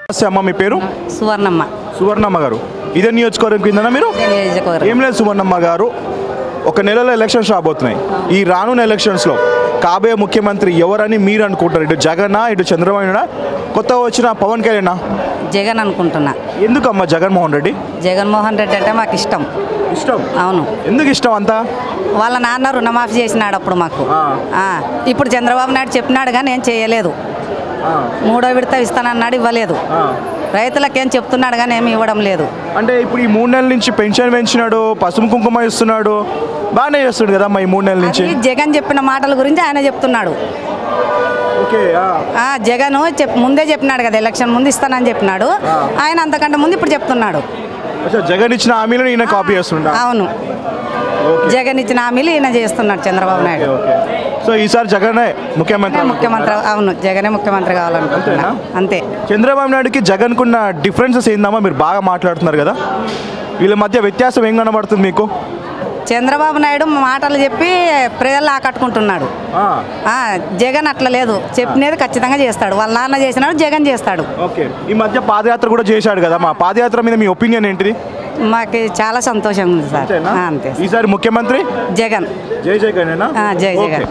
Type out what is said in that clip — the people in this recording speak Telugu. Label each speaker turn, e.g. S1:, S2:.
S1: అమ్మ మీ పేరు?
S2: సువర్ణమ్మ.
S1: సువర్ణమ్మ గారు ఇదే నియోజకవర్గం కిందనా మీరు? ఏం లేదు సువర్ణమ్మ గారు, ఒక నెలలో ఎలక్షన్స్ రాబోతున్నాయి. ఈ రానున్న ఎలక్షన్స్లో కాబోయే ముఖ్యమంత్రి ఎవరని మీరు అనుకుంటారు? ఇటు జగన్నా, ఇటు చంద్రబాబు, కొత్తగా వచ్చిన పవన్ కళ్యాణ్?
S2: జగన్ అనుకుంటున్నా.
S1: ఎందుకమ్మా జగన్మోహన్ రెడ్డి?
S2: జగన్మోహన్ రెడ్డి అంటే మాకు ఇష్టం.
S1: ఇష్టం?
S2: అవును.
S1: ఎందుకు ఇష్టం అంతా?
S2: వాళ్ళ నాన్న రుణమాఫీ చేసినాడు అప్పుడు మాకు. ఇప్పుడు చంద్రబాబు నాయుడు చెప్పినాడు కానీ ఏం చేయలేదు. 3వ విడత ఇస్తానన్నాడు, ఇవ్వలేదు. రైతులకేం చెప్తున్నాడు కానీ ఏమి ఇవ్వడం లేదు.
S1: అంటే ఇప్పుడు ఈ 3 నెలల నుంచి పెన్షన్ పెంచినాడు, పసుపు కుంకుమ ఇస్తున్నాడు, బాగానే చేస్తున్నాడు కదా ఈ 3 నెలల నుంచి.
S2: జగన్ చెప్పిన మాటల గురించి ఆయన చెప్తున్నాడు. జగన్ ముందే చెప్పినాడు కదా, ఎలక్షన్ ముందు ఇస్తానని చెప్పినాడు ఆయన. అంతకంటే ముందు ఇప్పుడు చెప్తున్నాడు.
S1: జగన్ ఇచ్చిన హామీలను ఈయన కాపీ చేస్తున్నాడు.
S2: అవును, జగన్ ఇచ్చిన హామీలు ఈయన చేస్తున్నాడు చంద్రబాబు నాయుడు.
S1: సో ఈసారి జగనే ముఖ్యమంత్రి?
S2: అవును, జగనే ముఖ్యమంత్రి కావాలనుకుంటున్నా. అంతే.
S1: చంద్రబాబు నాయుడుకి జగన్కున్న డిఫరెన్సెస్ ఏందమ్మా? మీరు బాగా మాట్లాడుతున్నారు కదా, వీళ్ళ మధ్య వ్యత్యాసం ఏం కనబడుతుంది మీకు?
S2: చంద్రబాబు నాయుడు మాటలు చెప్పి ప్రజలు ఆకట్టుకుంటున్నాడు. జగన్ అట్లా లేదు, చెప్పినది ఖచ్చితంగా చేస్తాడు. వాళ్ళ నాన్న చేసినాడు, జగన్ చేస్తాడు.
S1: ఓకే. ఈ మధ్య పాదయాత్ర కూడా చేశాడు కదా, మా పాదయాత్ర మీద మీ ఒపీనియన్ ఏంటిది?
S2: మాకు చాలా సంతోషంగా ఉంది సార్. అంతే.
S1: ఈసారి ముఖ్యమంత్రి
S2: జగన్.
S1: జై జగన్.
S2: జై జగన్.